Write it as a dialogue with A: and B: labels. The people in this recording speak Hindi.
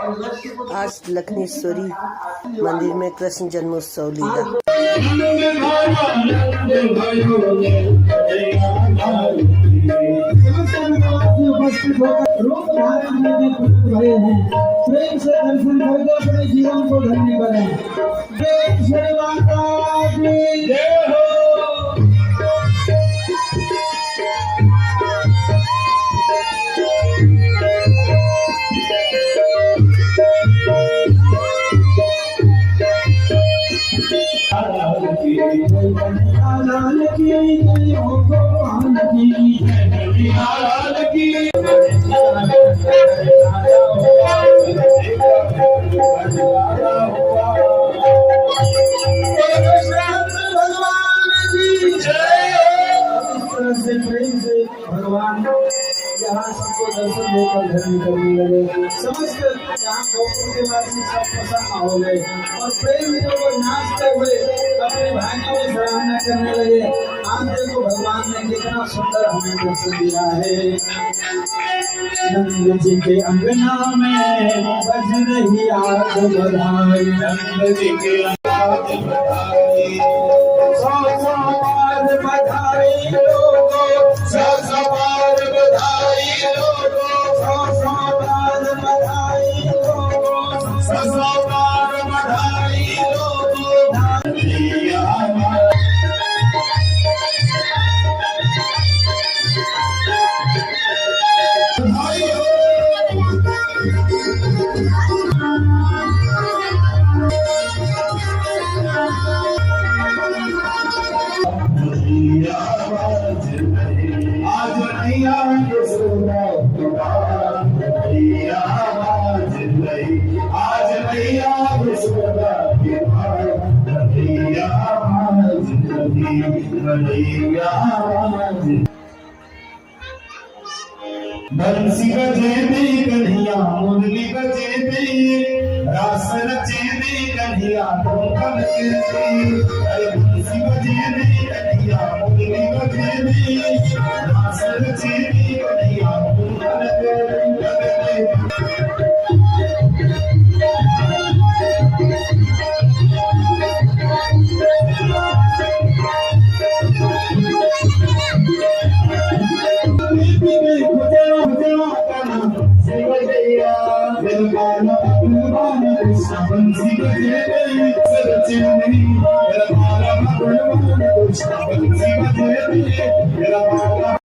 A: आज लखनेश्वरी मंदिर में कृष्ण जन्मोत्सव लीला।
B: प्रेम से दर्शन करके अपने जीवन को धन्य करें। प्रेम से माता की जय हो। लाल की जय हो भगवान की लाल की भगवान यहाँ सबको दर्शन देकर धर्म करने लगे। समस्त यहाँ गोकुल के वासी सब प्रसन्न हो गए और प्रेम को नाचते हुए अपने भाइयों की सराहना करने लगे। आज देखो भगवान ने कितना सुंदर हमें दर्शन दिया है। नंद जी के अंगना में बज रही आज बधाई, नंद जी के आज बधाई, सौ बार बधाई लोगों, सौ बार बधाई लोगों, सौ बार बधाई लोगों, सौ बार बधाई लोगों। बंसी बजे दे कन्हैया, मुरली बजे दे, रास रचे दे कन्हैया, धोखन के दे। अरे बंसी बजे दे कन्हैया, मुरली बजे दे, रास रचे दे कन्हैया, धोखन के दे। बंसी बजे दे, सरचे नहीं मेरा माला, बंसी बजे दे मेरा माला।